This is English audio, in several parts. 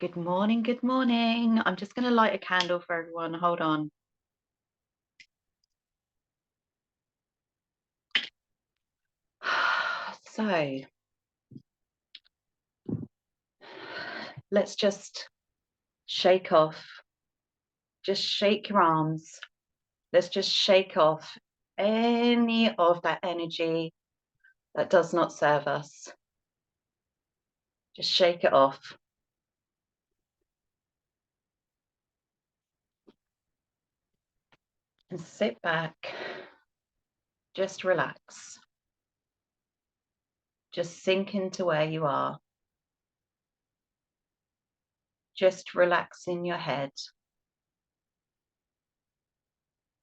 Good morning, good morning. I'm just going to light a candle for everyone. Hold on. So, let's just shake off. Just shake your arms. Let's just shake off any of that energy that does not serve us. Just shake it off. And sit back. Just relax. Just sink into where you are. Just relax in your head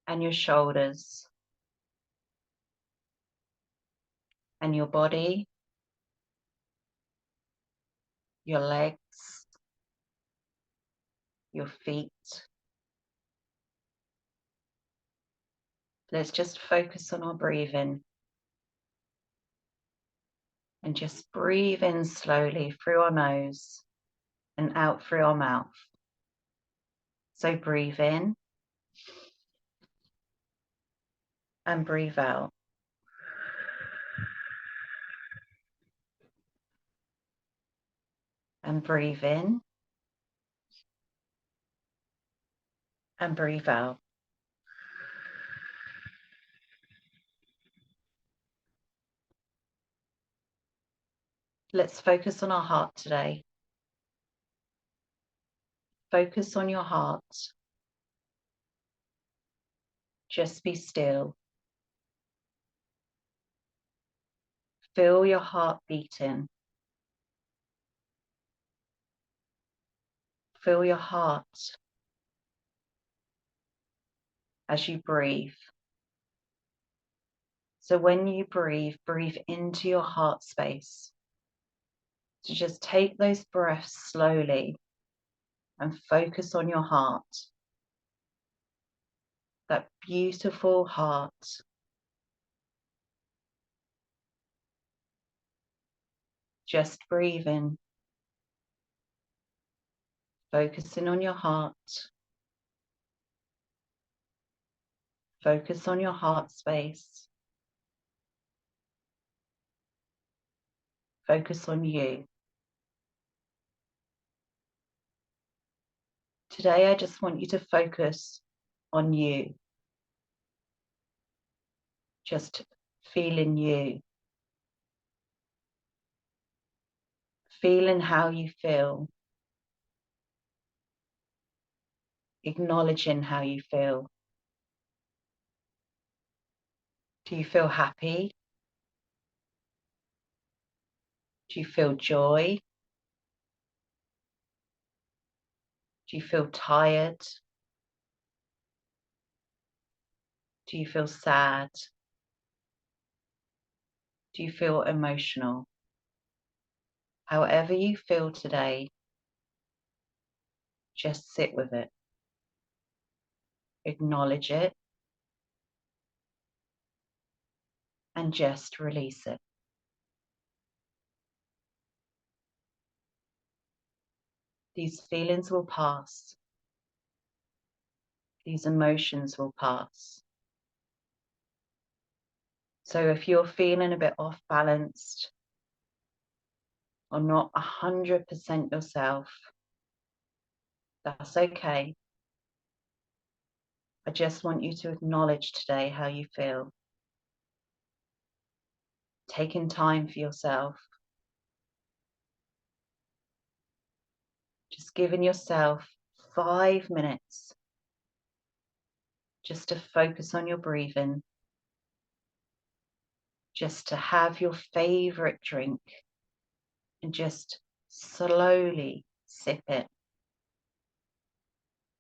and your shoulders and your body, your legs, your feet. Let's just focus on our breathing and just breathe in slowly through our nose and out through our mouth. So breathe in and breathe out. And breathe in and breathe out. Let's focus on our heart today. Focus on your heart. Just be still. Feel your heart beating. Feel your heart as you breathe. So when you breathe, breathe into your heart space. So just take those breaths slowly and focus on your heart. That beautiful heart. Just breathe in. Focusing on your heart. Focus on your heart space. Focus on you. Today, I just want you to focus on you. Just feeling you. Feeling how you feel. Acknowledging how you feel. Do you feel happy? Do you feel joy? Do you feel tired? Do you feel sad? Do you feel emotional? However you feel today, just sit with it. Acknowledge it and just release it. These feelings will pass. These emotions will pass. So if you're feeling a bit off balanced or not 100% yourself, that's okay. I just want you to acknowledge today how you feel. Taking time for yourself. Just giving yourself 5 minutes just to focus on your breathing. Just to have your favorite drink and just slowly sip it.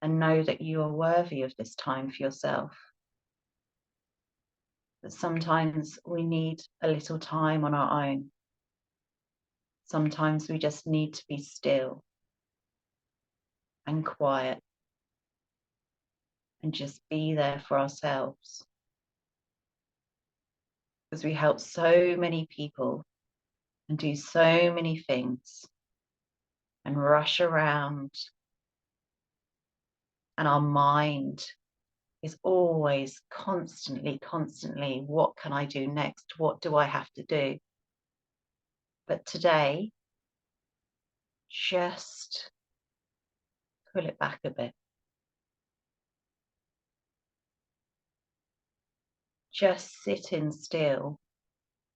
And know that you are worthy of this time for yourself. That sometimes we need a little time on our own. Sometimes we just need to be still and quiet and just be there for ourselves. Because we help so many people and do so many things. and rush around. And our mind is always constantly, what can I do next? What do I have to do? But today, just pull it back a bit. Just sitting still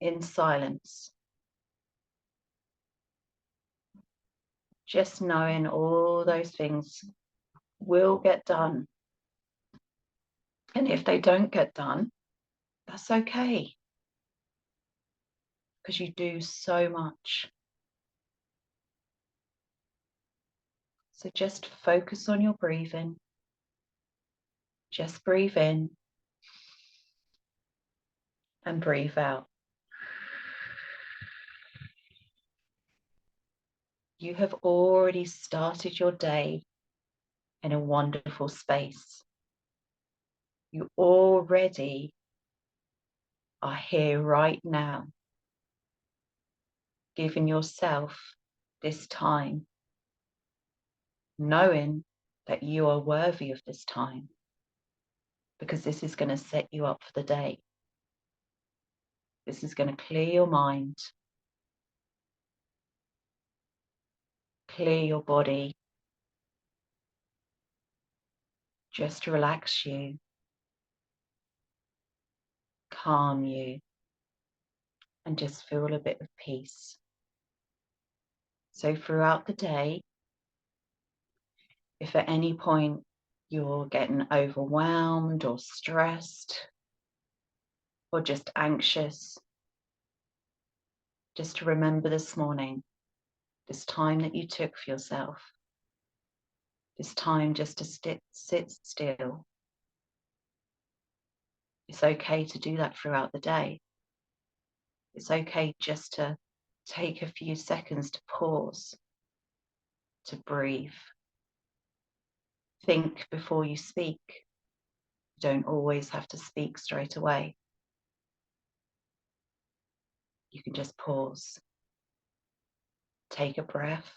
in silence. Just knowing all those things will get done. And if they don't get done, that's okay. Because you do so much. So just focus on your breathing. Just breathe in and breathe out. You have already started your day in a wonderful space. You already are here right now, giving yourself this time, knowing that you are worthy of this time, because this is going to set you up for the day. This is going to clear your mind, clear your body, just relax you, calm you, and just feel a bit of peace. So throughout the day, if at any point you're getting overwhelmed or stressed or just anxious, just to remember this morning, this time that you took for yourself, this time just to sit still. It's okay to do that throughout the day. It's okay just to take a few seconds to pause, to breathe. Think before you speak. You don't always have to speak straight away. You can just pause, take a breath,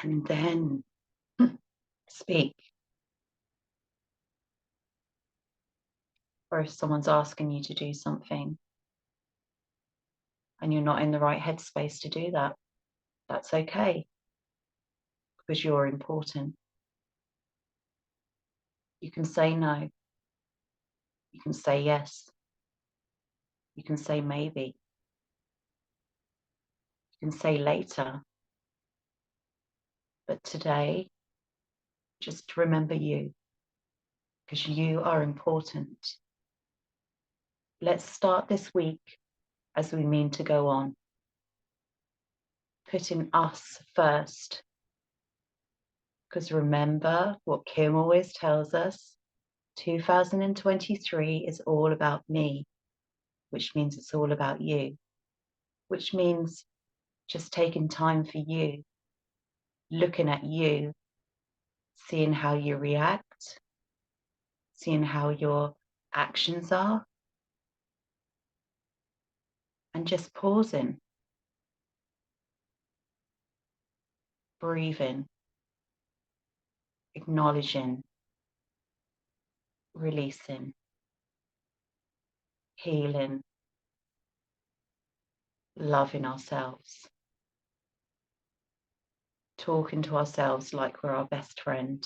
and then speak. Or if someone's asking you to do something and you're not in the right headspace to do that, that's okay, because you're important. You can say no. You can say yes. You can say maybe. You can say later. But today, just remember you, because you are important. Let's start this week as we mean to go on, putting us first. Because remember what Kim always tells us, 2023 is all about me, which means it's all about you, which means just taking time for you, looking at you, seeing how you react, seeing how your actions are, and just pausing, breathing, acknowledging, releasing, healing, loving ourselves, talking to ourselves like we're our best friend,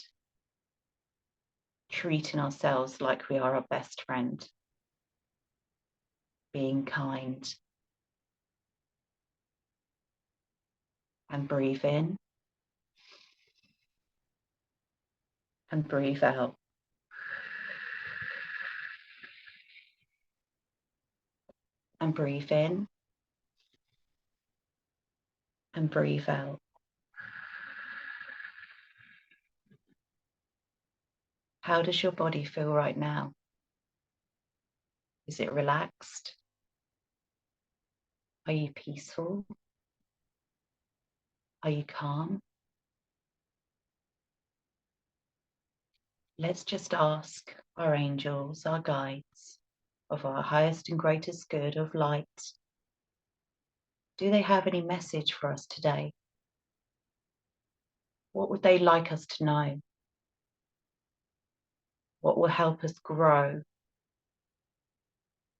treating ourselves like we are our best friend, being kind, and breathe in and breathe out. And breathe in and breathe out. How does your body feel right now? Is it relaxed? Are you peaceful? Are you calm? Let's just ask our angels, our guides, of our highest and greatest good of light, Do they have any message for us today? What would they like us to know? What will help us grow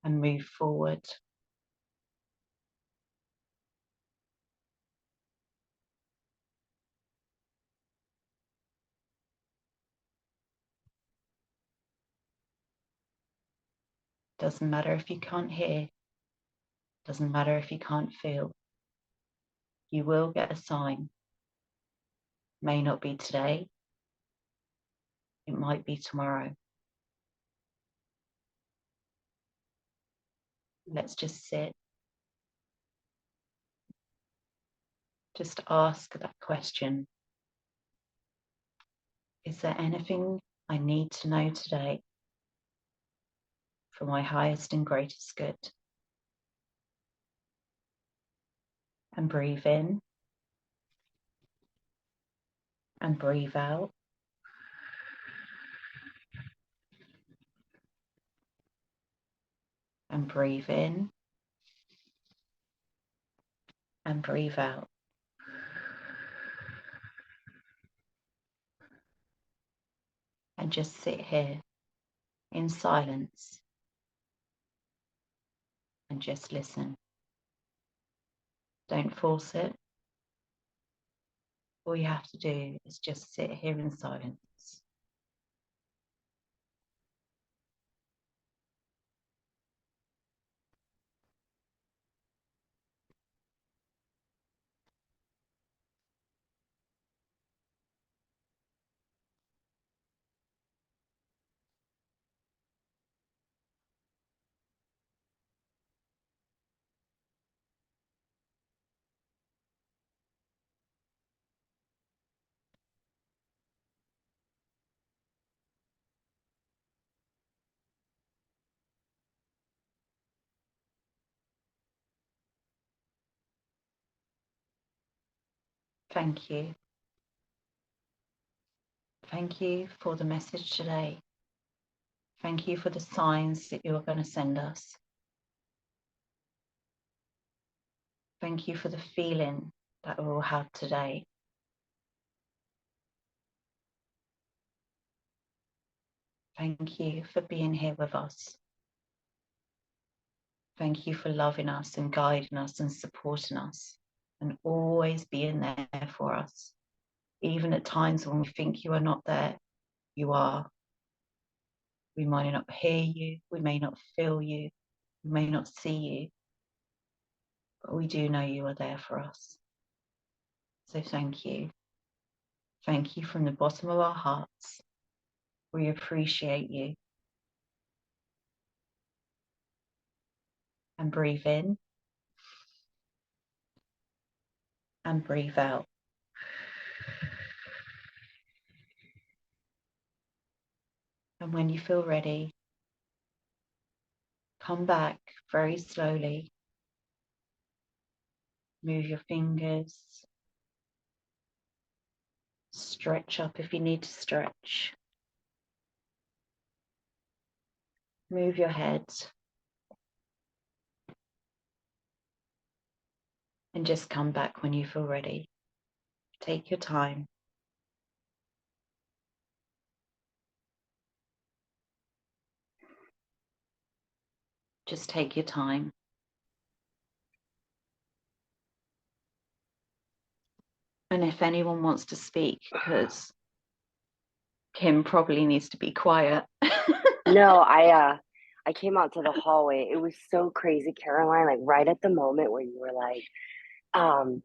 and move forward? Doesn't matter if you can't hear. Doesn't matter if you can't feel. You will get a sign. May not be today. It might be tomorrow. Let's just sit. Just ask that question. Is there anything I need to know today for my highest and greatest good? And breathe in and breathe out. And breathe in and breathe out. And just sit here in silence and just listen. Don't force it. All you have to do is just sit here in silence. Thank you. Thank you for the message today. Thank you for the signs that you're going to send us. Thank you for the feeling that we will have today. Thank you for being here with us. Thank you for loving us and guiding us and supporting us and always being there for us. Even at times when we think you are not there, you are. We might not hear you, we may not feel you, we may not see you, but we do know you are there for us. So thank you. Thank you from the bottom of our hearts. We appreciate you. And breathe in and breathe out. And when you feel ready, come back very slowly. Move your fingers. Stretch up if you need to stretch. Move your head. And just come back when you feel ready. Take your time. Just take your time. And if anyone wants to speak, because Kim probably needs to be quiet. No, I came out to the hallway. It was so crazy, Caroline, like right at the moment where you were like, um,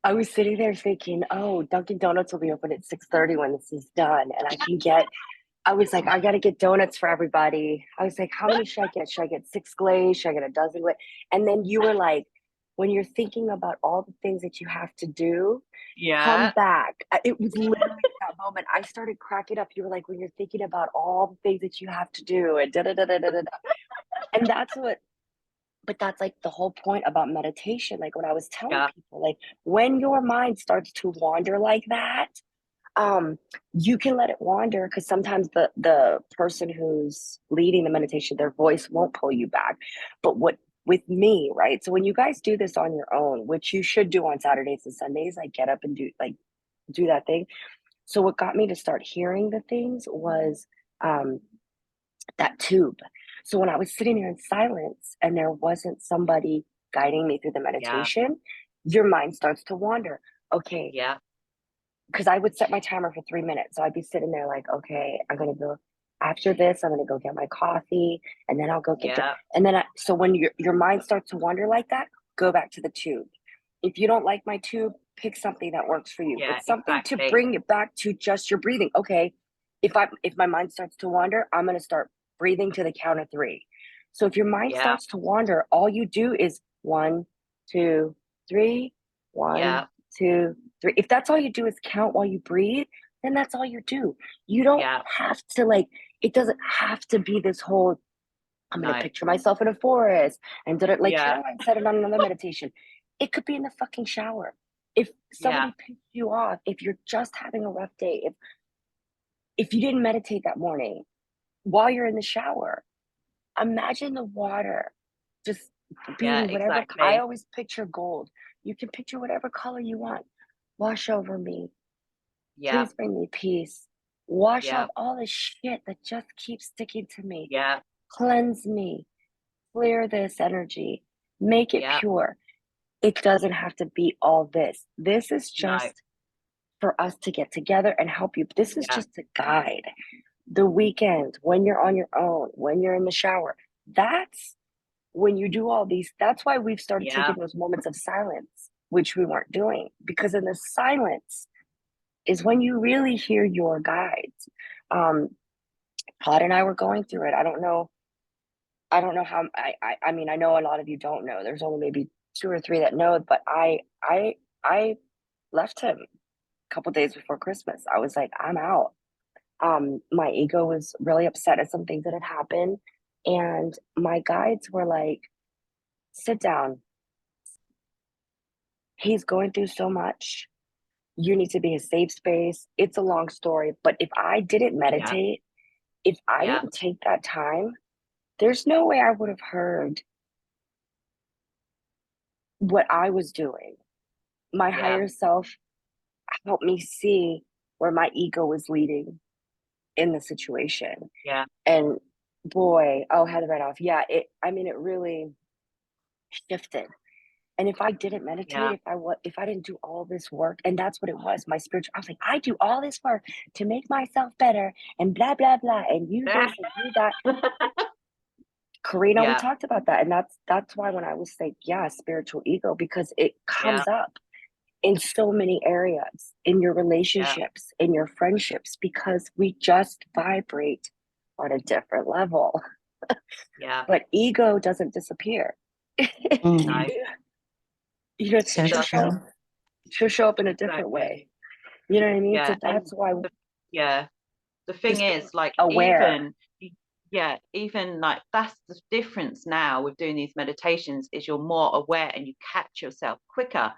I was sitting there thinking, oh, Dunkin' Donuts will be open at 6:30 when this is done. And I was like, I gotta get donuts for everybody. I was like, how many should I get? Should I get 6 glaze? Should I get a dozen glaze? And then you were like, when you're thinking about all the things that you have to do, come back. It was literally that moment. I started cracking up. You were like, when you're thinking about all the things that you have to do, and da da da da da da. And but that's like the whole point about meditation. Like what I was telling people, like when your mind starts to wander like that, you can let it wander because sometimes the person who's leading the meditation, their voice won't pull you back. But what with me, right? So when you guys do this on your own, which you should do on Saturdays and Sundays, like get up and do that thing. So what got me to start hearing the things was um that tube. So when I was sitting there in silence and there wasn't somebody guiding me through the Yeah. meditation, your mind starts to wander. Okay, Yeah. because I would set my timer for 3 minutes. So I'd be sitting there like, okay, I'm gonna go after this, I'm gonna go get my coffee, and then I'll go get Yeah. and then so when your mind starts to wander like that, go back to the tube. If you don't like my tube, pick something that works for you. Yeah. It's something to Exactly. bring it back to just your breathing. Okay, if my mind starts to wander, I'm gonna start breathing to the count of three. So if your mind Yeah. starts to wander, all you do is one, two, three, one, Yeah. two, three. If that's all you do is count while you breathe, then that's all you do. You don't Yeah. have to like, it doesn't have to be this whole, I'm going to No. picture myself in a forest and did it like Yeah. Caroline said it on another meditation. It could be in the fucking shower. If Yeah. somebody pissed you off, if you're just having a rough day, if you didn't meditate that morning while you're in the shower, imagine the water just Yeah. being whatever. I Exactly. always picture gold. You can picture whatever color you want. Wash over me. Yeah. Please bring me peace. Wash Yeah. off all the shit that just keeps sticking to me. Yeah. Cleanse me. Clear this energy. Make it Yeah. pure. It doesn't have to be all this. This is No. just for us to get together and help you. This is Yeah. just a guide. The weekend, when you're on your own, when you're in the shower, that's when you do all these. That's why we've started Yeah. taking those moments of silence, which we weren't doing, because in the silence is when you really hear your guides. Um, Todd and I were going through it. I don't know how I mean, I know a lot of you don't know. There's only maybe two or three that know, but I left him a couple days before Christmas. I was like, I'm out. My ego was really upset at some things that had happened. And my guides were like, sit down. He's going through so much. You need to be a safe space. It's a long story, but if I didn't Yeah. meditate, if I Yeah. didn't take that time, there's no way I would have heard what I was doing. My Yeah. higher self helped me see where my ego was leading in the situation. Yeah. And boy, oh, Heather Randolph, yeah, I mean, it really shifted. And if I didn't meditate, Yeah. if I didn't do all this work, and that's what it was, my spiritual, I was like, I do all this work to make myself better and blah, blah, blah, and you this and you that. Karina, we Yeah. talked about that. And that's why when I was like, yeah, spiritual ego, because it Yeah. comes up in so many areas, in your Yeah. relationships, in your friendships, because we just vibrate on a different level. Yeah. But ego doesn't disappear. No. Mm, You know, It so doesn't. true. she'll show up in a different Exactly. way. You know what I mean? Yeah. So that's And why yeah. The thing just being is, like, aware. yeah, even like that's the difference now with doing these meditations is you're more aware and you catch yourself quicker.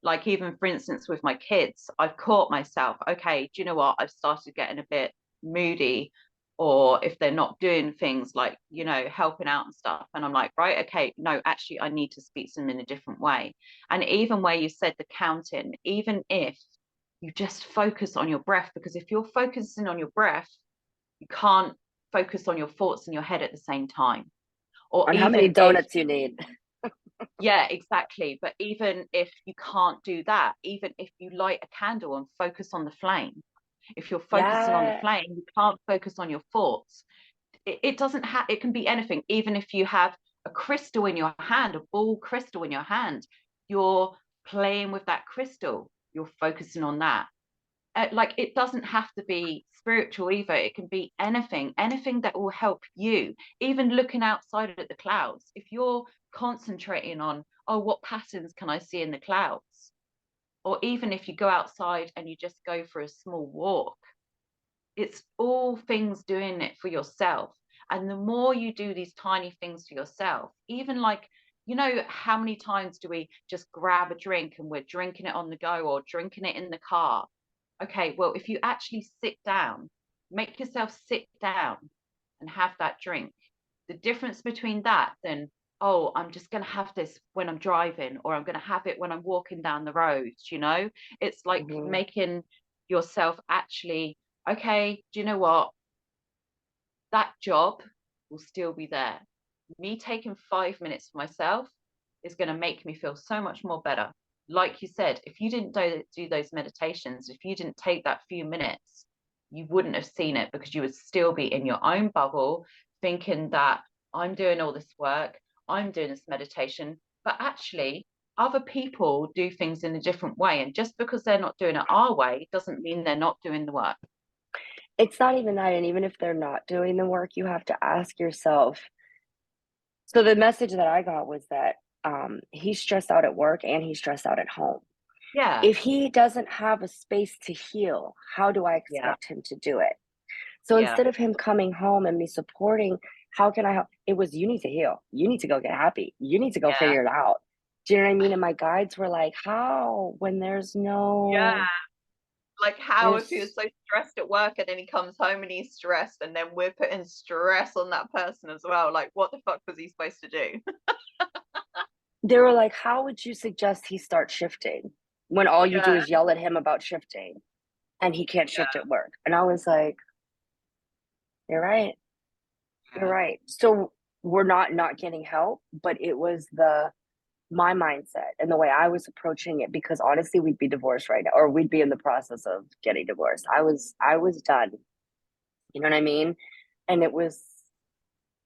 Like, even for instance, with my kids, I've caught myself, okay, do you know what? I've started getting a bit moody, or if they're not doing things like, helping out and stuff. And I'm like, right, okay, no, actually, I need to speak to them in a different way. And even where you said the counting, even if you just focus on your breath, because if you're focusing on your breath, you can't focus on your thoughts in your head at the same time. Or On how many even if, donuts you need. yeah, exactly. But even if you can't do that, even if you light a candle and focus on the flame, if you're focusing on the Yeah. flame, you can't focus on your thoughts. It doesn't have, it can be anything. Even if you have a crystal in your hand, a ball crystal in your hand, you're playing with that crystal, you're focusing on that. Like, it doesn't have to be spiritual either. It can be anything that will help you. Even looking outside at the clouds, if you're concentrating on, oh, what patterns can I see in the clouds? Or even if you go outside and you just go for a small walk, it's all things doing it for yourself. And the more you do these tiny things for yourself, even like, how many times do we just grab a drink and we're drinking it on the go or drinking it in the car? Okay, well, if you actually sit down, make yourself sit down and have that drink. The difference between that than oh, I'm just going to have this when I'm driving, or I'm going to have it when I'm walking down the road, it's like Hmm. making yourself actually, okay, do you know what, that job will still be there. Me taking 5 minutes for myself is going to make me feel so much more better. Like you said, if you didn't do those meditations, if you didn't take that few minutes, you wouldn't have seen it, because you would still be in your own bubble thinking that I'm doing all this work, I'm doing this meditation, but actually other people do things in a different way. And just because they're not doing it our way doesn't mean they're not doing the work. It's not even that, and even if they're not doing the work, you have to ask yourself. So the message that I got was that he's stressed out at work and he's stressed out at home. Yeah, If he doesn't have a space to heal, how do I yeah, expect him to do it? So yeah, instead of him coming home and me supporting, how can I help? It was, you need to heal. You need to go get happy. You need to go yeah, figure it out. Do you know what I mean? And my guides were like, how? When there's yeah. no, Like, how if he was there's, so stressed at work and then he comes home and he's stressed, and then we're putting stress on that person as well? Like, what the fuck was he supposed to do? they were like, how would you suggest he start shifting when all you do Yeah, is yell at him about shifting and he can't shift yeah, at work? And I was like, you're right. You're yeah, right. So we're not getting help, but it was my mindset and the way I was approaching it, because honestly, we'd be divorced right now, or we'd be in the process of getting divorced. I was done. You know what I mean? And it was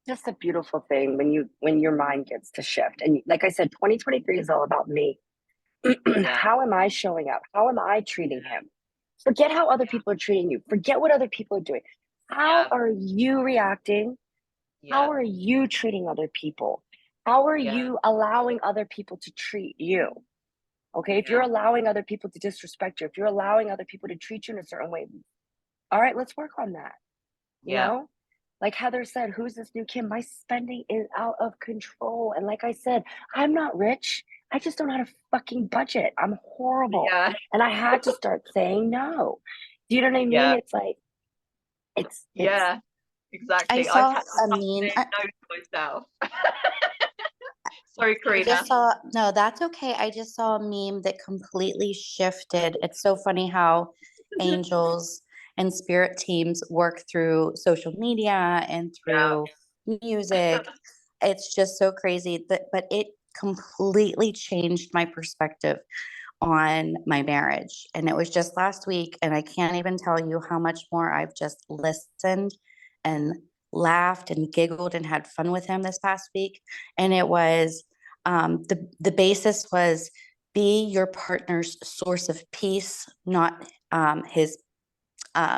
just a beautiful thing when your mind gets to shift. And like I said, 2023 is all about me. yeah, How am I showing up? How am I treating him? Forget how other people are treating you. Forget what other people are doing. How yeah, are you reacting? yeah, How are you treating other people? How are yeah, you allowing other people to treat you? Okay, if you're yeah, allowing other people to disrespect you, if you're allowing other people to treat you in a certain way, all right, let's work on that. You yeah, know, like Heather said, who's this new Kim? My spending is out of control. And like I said, I'm not rich. I just don't know how to fucking budget. I'm horrible. yeah, And I had to start saying no. Do you know what I mean? yeah, It's like, it's, yeah, I exactly. I've saw had to a start meme. saying no to myself. Sorry, I Karina. just saw, no, that's okay. I just saw a meme that completely shifted. It's so funny how angels and spirit teams work through social media and Yeah, through music. It's just so crazy that, but it completely changed my perspective on my marriage. And it was just last week, and I can't even tell you how much more I've just listened and laughed and giggled and had fun with him this past week. And it was the basis was be your partner's source of peace, not his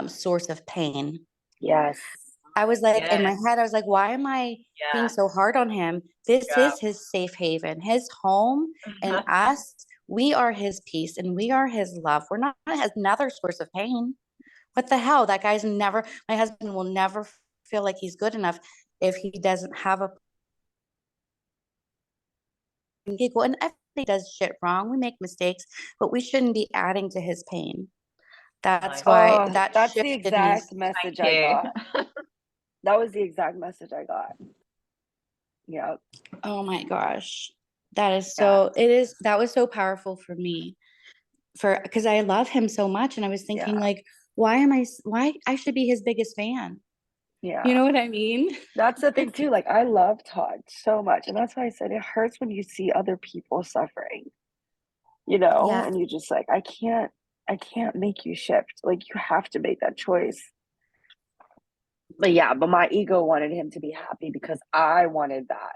source of pain. yes. I was like, in yeah, my head, I was like, why am I being yeah, so hard on him? This yeah. is his safe haven, his home, and us. We are his peace and we are his love. We're not another source of pain. What the hell? That guy's never, my husband will never feel like he's good enough if he doesn't have a giggle. And everybody does shit wrong. We make mistakes, but we shouldn't be adding to his pain. That's Nice. why Oh, that that's the shifted me. exact message I Thank got. That was the exact message I got. Yeah. Oh my gosh. That is Yeah. so, it is, that was so powerful for me for, because I love him so much. And I was thinking, Yeah. like, why I should be his biggest fan. You Yeah. know what I mean? That's the thing too. Like I love Todd so much. And that's why I said it hurts when you see other people suffering, Yeah. and you just like, I can't make you shift. Like you have to make that choice. But yeah, but my ego wanted him to be happy because I wanted that,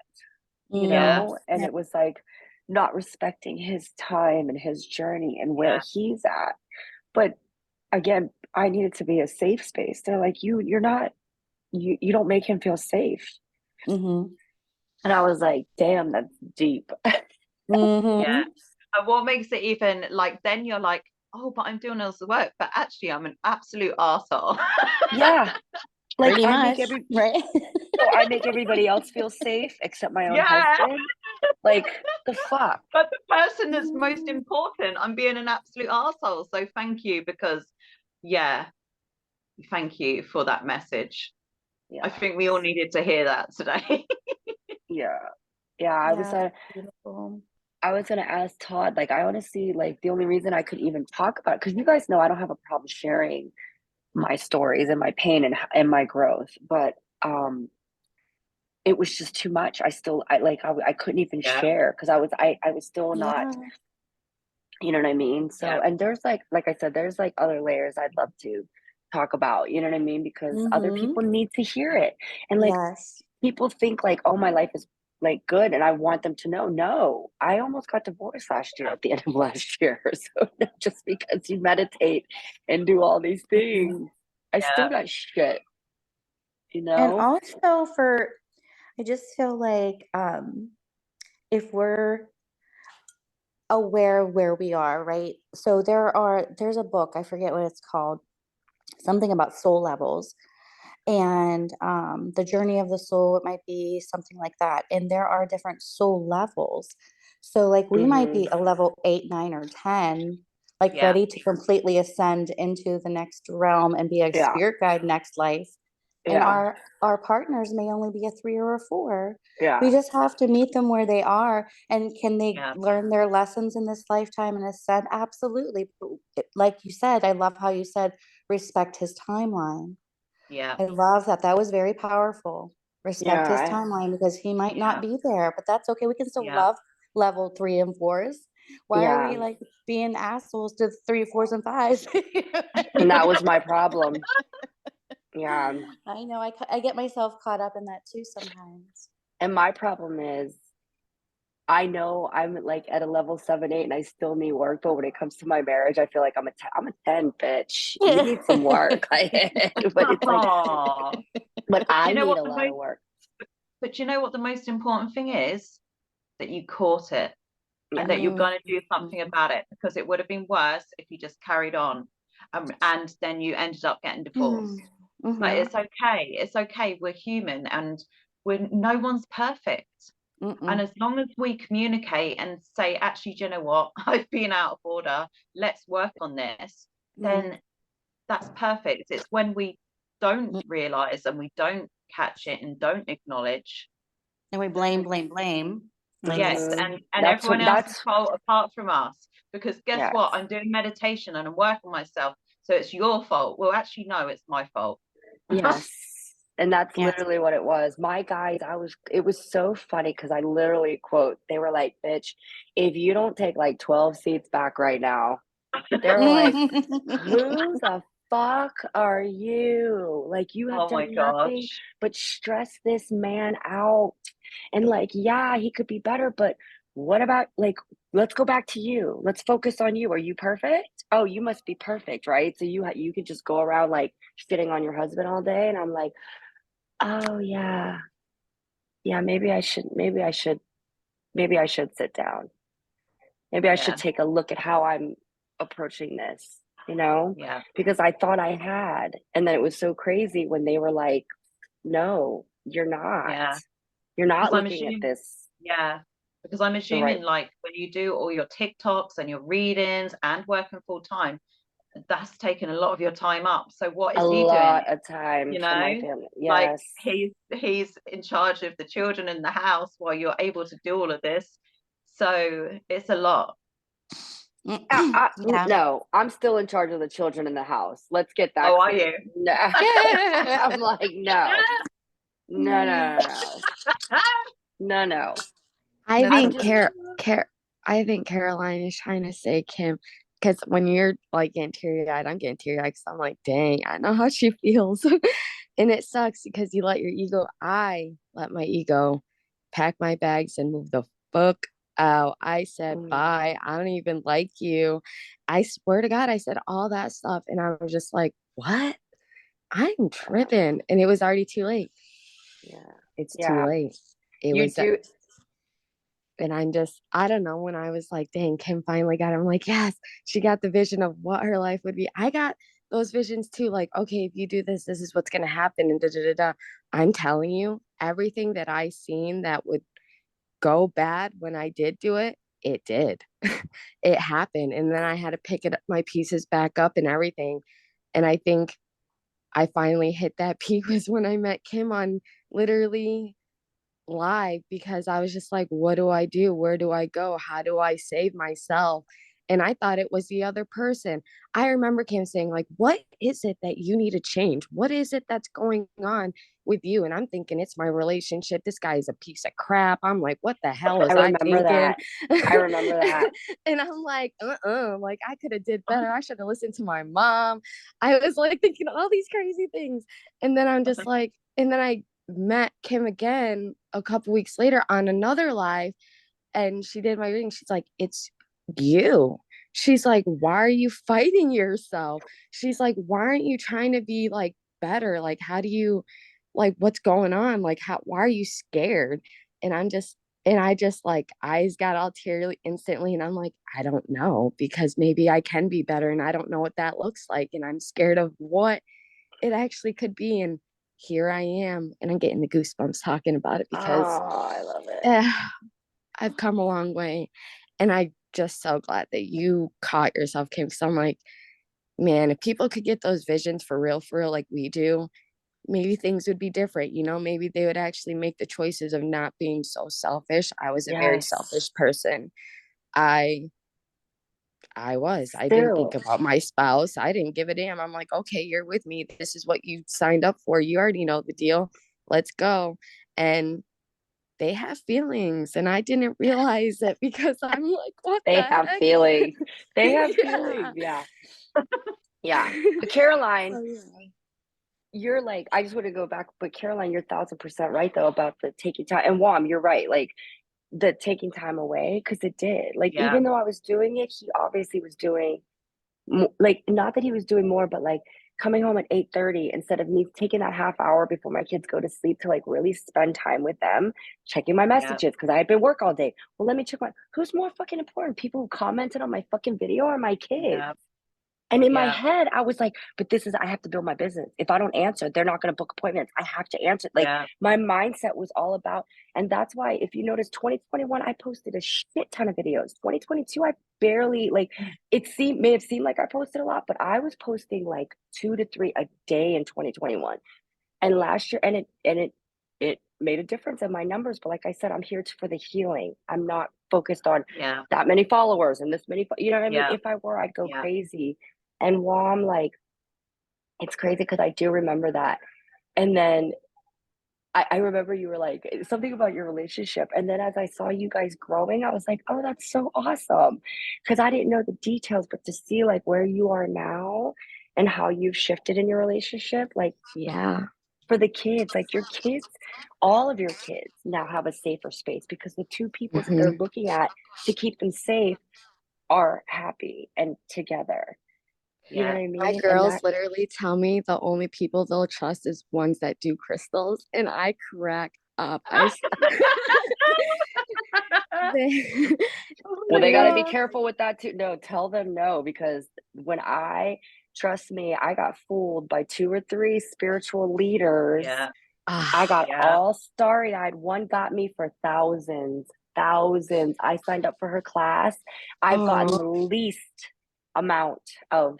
Yeah, and Yeah. it was like not respecting his time and his journey and where yeah, he's at. But again, I needed to be a safe space. They're like, you're not, you don't make him feel safe. Mm-hmm. And I was like, damn, that's deep. yeah. Mm-hmm. And what makes it even like, then you're like, oh, but I'm doing all the work, but actually I'm an absolute arsehole. Yeah. Like Pretty much, right? I make everybody else feel safe except my own Yeah, husband. Like the fuck. but the person that's most important, I'm being an absolute arsehole. So thank you, because yeah, thank you for that message. I Yeah. think we all needed to hear that today. Yeah. Yeah, I was Yeah, beautiful. I was gonna ask Todd, like, I honestly, like, the only reason I could even talk about it, because you guys know I don't have a problem sharing my stories and my pain and my growth, but it was just too much. I couldn't even Yeah. share because I was still not, Yeah. you know what I mean? So, Yeah. and there's like I said, there's like other layers I'd love to talk about, you know what I mean? Because other Mm-hmm. people need to hear it. And like Yes. people think like, oh, my life is like good and I want them to know. No, I almost got divorced last year at the end of last year. So just because you meditate and do all these Mhm. things, I still Yeah. got shit, you And know? also I just feel like if we're aware of where we are, right? So there's a book, I forget what it's called, something about soul levels and the journey of the soul, it might be something like that. And there are different soul levels. So like we might Hmm. be a level 8, 9, or 10, like Yeah. ready to completely ascend into the next realm and be a Yeah, spirit guide next life. And yeah, our partners may only be a 3 or a 4. We yeah, just have to meet them where they are. And can they Yeah. learn their lessons in this lifetime and ascend? Absolutely. Like you said, I love how you said respect his timeline. Yeah. I love that. That was very powerful. Respect his yeah, timeline because he might not Yeah. be there, but that's okay. We can still Yeah. love level 3 and 4s. Why are yeah. we like being assholes to 3, 4s, and 5s? And that was my problem. Yeah. I know. I get myself caught up in that too sometimes. And my problem is I know I'm like at a level 7, 8 and I still need work, but when it comes to my marriage, I feel like I'm a 10, bitch. You need some work. But it's like, Oh. but Do I you know need what a the lot most of work. but do you know what the most important thing is? That you caught it and Yeah. that you're Mm, going to do something about it, because it would have been worse if you just carried on, and then you ended up getting mm, divorced. But Yeah. mhm, it's okay. It's okay. We're human and no one's perfect. And mm-mm, as long as we communicate and say, actually, do you know what? I've been out of order. Let's work on this. mm, Then that's perfect. It's when we don't mm. realize and we don't catch it and don't acknowledge. And we blame. Like Yes, it's, Hmm. and everyone else's That's, fault apart from us. Because guess yes. what? I'm doing meditation and I'm working on myself. So it's your fault. Well, actually, no, it's my fault. Yes. And that's yes. literally what it was. My guys, it was so funny because I literally quote, they were like, bitch, if you don't take like 12 seats back right now, they were like, who the fuck are you? Like, you have Oh my done nothing gosh. but stress this man out. And like, yeah, he could be better, but what about like, let's go back to you. Let's focus on you. Are you perfect? Oh, you must be perfect, right? So you could just go around like shitting on your husband all day. And I'm like, oh yeah, yeah, maybe I should sit down. Maybe I should Yeah, take a look at how I'm approaching this, you know? yeah, Because I thought I had. And then it was so crazy when they were like, no, you're not. yeah. You're not Because I'm looking at assuming, this yeah, because I'm the right assuming like when you do all your TikToks and your readings and working full time, that's taken a lot of your time up. So what a is he doing? lot of time You for my know, family. like Yes. he's in charge of the children in the house while you're able to do all of this. So it's a lot. Yeah. No, I'm still in charge of the children in the house. Let's get that Oh, are clear. you? No. I'm like, no, no, no, no, no, no, no. I I'm think just, I think Caroline is trying to say Kim, because when you're like getting teary eyed, I'm getting teary eyed because I'm like, dang, I know how she feels, and it sucks because you let your ego. I let my ego pack my bags and move the fuck out. I said mm, bye. I don't even like you. I swear to God, I said all that stuff, and I was just like, what? I'm yeah, tripping, and it was already too late. yeah, It's too yeah. late. It You was do, and I don't know, when I was like, dang, Kim finally got it. I'm like, yes, she got the vision of what her life would be. I got those visions too. Like, okay, if you do this, this is what's going to happen. And da da da da. I'm telling you, everything that I seen that would go bad when I did do it, it did. It happened. And then I had to pick it up, my pieces back up and everything. And I think I finally hit that peak was when I met Kim on literally live because I was just like, what do I do? Where do I go? How do I save myself? And I thought it was the other person. I remember Kim saying, like, what is it that you need to change? What is it that's going on with you? And I'm thinking, it's my relationship. This guy is a piece of crap. I'm like, what the hell I was I remember thinking? that. I remember that. And I'm like, like I could have did better. I should have listened to my mom. I was like thinking all these crazy things. And then I'm just like, and then I met Kim again a couple weeks later on another live, and she did my reading. She's like, it's you. She's like, why are you fighting yourself? She's like, why aren't you trying to be like better? Like, how do you, like, what's going on? Like, why are you scared? And I just like, eyes got all teary instantly. And I'm like, I don't know, because maybe I can be better. And I don't know what that looks like. And I'm scared of what it actually could be. And here I am. And I'm getting the goosebumps talking about it because Oh, I love it. I've come a long way. And I just so glad that you caught yourself, Kim. Because I'm like, man, if people could get those visions for real, like we do, maybe things would be different. Maybe they would actually make the choices of not being so selfish. I was a very Yes. selfish person. I I didn't think Still. about my spouse. I didn't give a damn. I'm like, okay, you're with me. This is what you signed up for. You already know the deal. Let's go. And they have feelings, and I didn't realize it because I'm like, what They the have heck? feelings. They have Yeah. feelings. Yeah. Yeah. But Caroline, Oh, yeah. you're like, I just want to go back, but Caroline, you're 1,000% right though about the taking time. And Wom, you're right. Like the taking time away, because it did. Like, Yeah. even though I was doing it, he obviously was doing like, not that he was doing more, but like coming home at 8:30 instead of me taking that half hour before my kids go to sleep to like really spend time with them, checking my Yeah. messages because I had been work all day. Well, let me check who's more fucking important, people who commented on my fucking video or my kids? Yeah. And in my Yeah. head, I was like, but I have to build my business. If I don't answer, they're not going to book appointments. I have to answer. Like, Yeah. my mindset was all about, and that's why, if you notice, 2021, I posted a shit ton of videos. 2022, I barely, like, may have seemed like I posted a lot, but I was posting like 2 to 3 a day in 2021. And last year, it made a difference in my numbers. But like I said, I'm here for the healing. I'm not focused on Yeah. that many followers and this many, you know what I mean? Yeah. If I were, I'd go Yeah. crazy. And Wom, like, it's crazy because I do remember that. And then I remember you were like something about your relationship. And then as I saw you guys growing, I was like, oh, that's so awesome. Because I didn't know the details, but to see like where you are now and how you've shifted in your relationship, like, Yeah. for the kids, like your kids, all of your kids now have a safer space because the two people that they're Mhm. looking at to keep them safe are happy and together. You know Yeah. what I My mean? And girls that, literally tell me the only people they'll trust is ones that do crystals, and I crack up. They, Oh well, my they got to be God. careful with that too. No, tell them no, because trust me, I got fooled by 2 or 3 spiritual leaders. Yeah. I got Yeah. all starry eyed. One got me for thousands, thousands. I signed up for her class. I've gotten the least amount of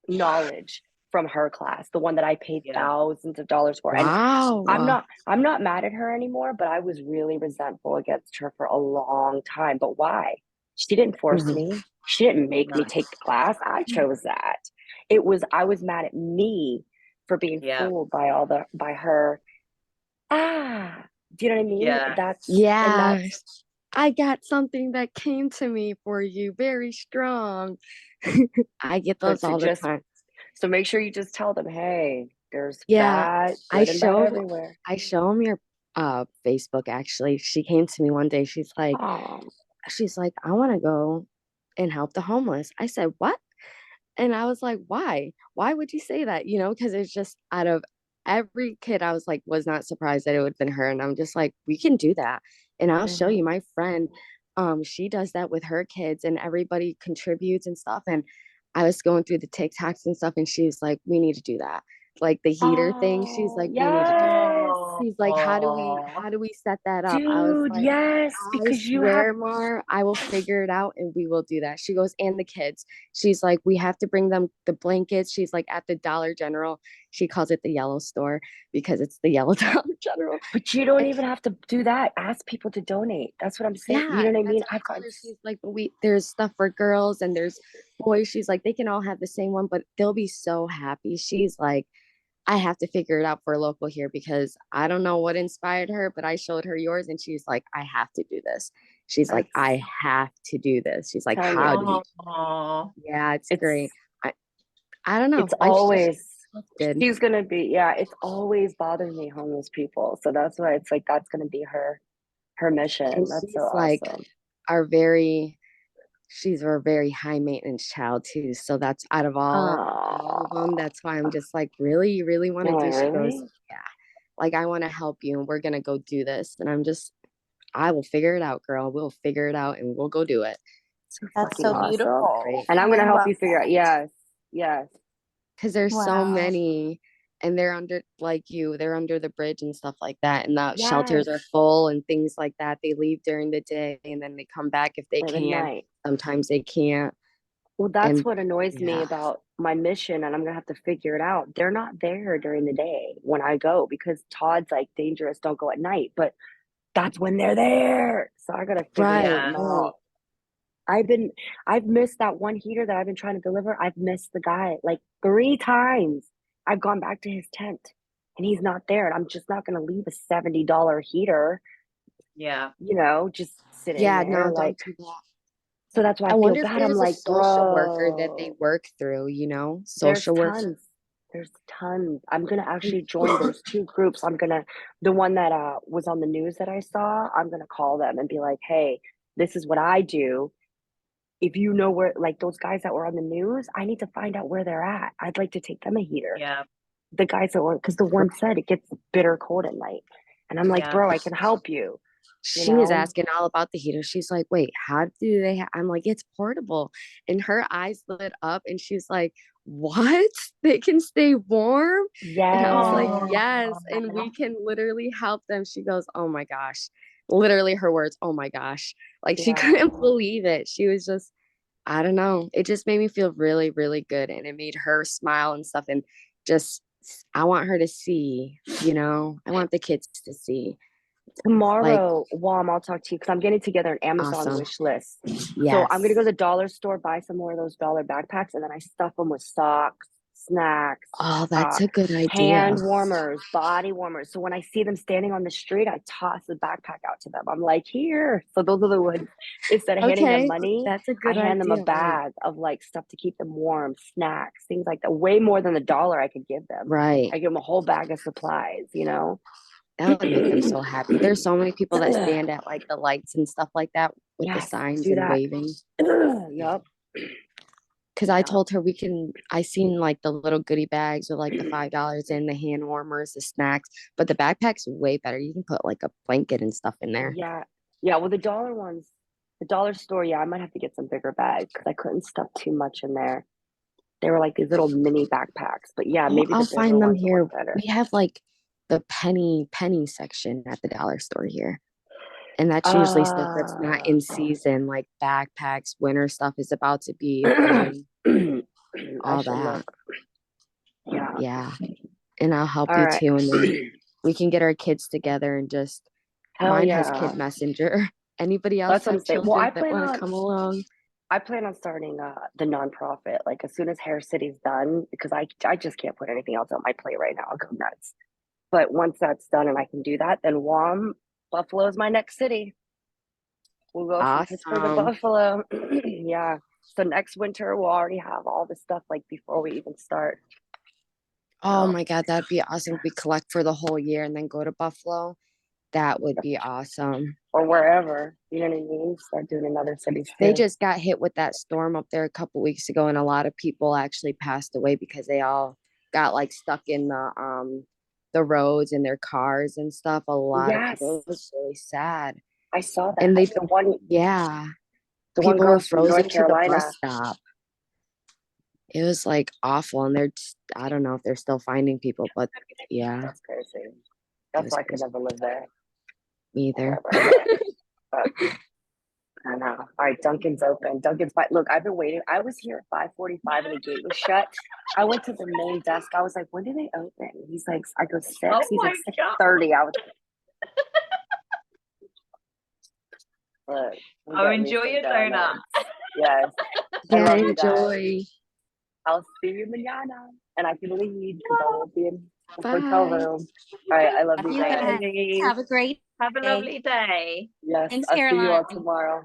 knowledge from her class, the one that I paid Yeah. thousands of dollars for. And wow. I'm not mad at her anymore, but I was really resentful against her for a long time. But why? She didn't force Mhm. me. She didn't make me No. take the class. I chose that. I was mad at me for being Yeah. fooled by her. Do you know what I mean? Yeah. Yeah. That's I got something that came to me for you very strong. I get but those all the time. so make sure you just tell them, hey, there's Yeah. bad, I good and bad show everywhere. I show them your Facebook actually. She came to me one day. Oh, She's like, I want to go and help the homeless. I said, what? And I was like, why? Why would you say that? Because it's just out of every kid, I was like, was not surprised that it would have been her. And I'm just like, we can do that. And I'll show you my friend. She does that with her kids and everybody contributes and stuff. And I was going through the TikToks and stuff, and she was like, we need to do that. Like the heater thing. She's oh, like, we need to do that. yes. she's like, Oh, how do we set that up? I was Dude, like, yes, I because you have swear, Mar, I will figure it out and we will do that. She goes, and the kids. She's like, we have to bring them the blankets. She's like, at the Dollar General. She calls it the yellow store because it's the yellow Dollar General. but you don't And even have to do that. Ask people to donate. That's what I'm saying. You yeah, know what I that's mean? what I I've told gotten her. She's like, but there's stuff for girls and there's boys. She's like, they can all have the same one, but they'll be so happy. She's like, I have to figure it out for a local here because I don't know what inspired her, but I showed her yours and she's like, I have to do this. She's like, that's I have to do this. She's like, telling how you. do we? oh, Yeah, it's great. It's I, I don't know. it's Like she's always gifted. she's gonna be, yeah, it's always bothered me, homeless people. So that's why it's like that's gonna be her mission. And That's so she's like awesome. our very, she's our very high maintenance child too. So that's out of all of them. Oh, That's why I'm just like, really? You really want to am I do? She goes, really? yeah. Like, I want to help you and we're going to go do this. And I'm just, I will figure it out, girl. We'll figure it out and we'll go do it. So That's fucking so awesome. beautiful. And I'm I gonna help love you figure out. that. Yes, yes, Because there's so Wow. many and they're under, like you, they're under the bridge and stuff like that. And the shelters yes. are full and things like that. They leave during the day and then they come back if they At the can. night. Sometimes they can't. Well, that's And what annoys me yeah, about my mission, and I'm gonna have to figure it out. They're not there during the day when I go because Todd's like dangerous, don't go at night, but that's when they're there. So I gotta figure right, yeah, something right. out. I've missed that one heater that I've been trying to deliver. I've missed the guy like 3 times. I've gone back to his tent and he's not there. And I'm just not gonna leave a $70 heater, yeah, just sitting Yeah, there. no, don't Like, do that. so that's why I I feel wonder if bad. I'm there's a like, social worker that they bro, work through, there's social work. tons. There's tons. I'm gonna actually join. There's two groups. The one that was on the news that I saw, I'm gonna call them and be like, hey, this is what I do. If you know where, like those guys that were on the news, I need to find out where they're at. I'd like to take them a heater. yeah, The guys that were, because the one said it gets bitter cold at night. And I'm like, yeah, bro, I can help you, you She was know? asking all about the heater. She's like, wait, how do they I'm like, it's portable. And her eyes lit up and she's like, what? They can stay warm? And I was like, Yes. yes. And we can literally help them. She goes, oh my gosh. Literally her words, oh my gosh. Like she Yeah. couldn't believe it. She was just, I don't know. It just made me feel really, really good. And it made her smile and stuff. And just, I want her to see, I want the kids to see. Like, Tomorrow, Wom, I'll talk to you because I'm getting together an Amazon awesome. wish list. So I'm Yes. gonna go to the dollar store, buy some more of those dollar backpacks, and then I stuff them with socks, snacks, Oh, uh, that's a good idea. hand warmers, body warmers. So when I see them standing on the street, I toss the backpack out to them. I'm like, here. So those are the ones. Instead of handing them Okay, money, that's a I good hand them a idea. Right. bag of like stuff to keep them warm, snacks, things like that. Way more than the dollar I could give them. Right. I give them a whole bag of supplies, That would make them so happy. There's so many people that stand at like the lights and stuff like that with the Yes, signs do and that. waving. Yup. Because I Yeah. told her I seen like the little goodie bags with like the $5 in, the hand warmers, the snacks, but the backpack's way better. You can put like a blanket and stuff in there. Yeah. Yeah. Well, the dollar ones, the dollar store, yeah, I might have to get some bigger bags because I couldn't stuff too much in there. They were like these little mini backpacks, but yeah, Oh, maybe I'll the bigger find them ones will here. work better. We have like the penny section at the dollar store here. And that's usually stuff that's not in season, like backpacks, winter stuff is about to be hoodie, I all should that. look. Yeah. Yeah. And I'll help All you right. too. And then we can get our kids together and just, Hell mine has yeah. Kid Messenger. Anybody else That's what I'm have saying. Well, children that want to come along? I plan on starting the nonprofit like as soon as Hair City's done because I just can't put anything else on my plate right now. I'll go nuts. But once that's done and I can do that, then Buffalo is my next city. We'll go from Pittsburgh to Awesome. Buffalo. Yeah. So next winter we'll already have all the stuff like before we even start. Oh So, my God, that'd be awesome. We collect for the whole year and then go to Buffalo. That would be awesome. or wherever, you know what I mean? Start doing another cities They too. just got hit with that storm up there a couple weeks ago, and a lot of people actually passed away because they all got like stuck in the roads in their cars and stuff. A lot of Yes, people. It was really sad. I saw that. And they, The one yeah, girl people were was from frozen North to the bus Carolina. stop. It was like awful, and I don't know if they're still finding people, but yeah. That's crazy. That's was why I could crazy. never live there. Me either. Whatever. But I know. All right, Dunkin's open. Dunkin's by. Look, I've been waiting. I was here at 5:45 and the gate was shut. I went to the main desk. I was like, "When do they open?" He's like, "I go 6." Oh He's like my God. 6:30. I was. Look, I'm Oh, getting me enjoy some your donut. donuts. Yes. I Yeah, love you guys. enjoy. I'll see you mañana. And I can leave because I won't be in the hotel Bye. room. All right. I love you You guys. guys Ladies, have a great have a day. lovely day. Yes. Thanks, I'll see you all Caroline. tomorrow.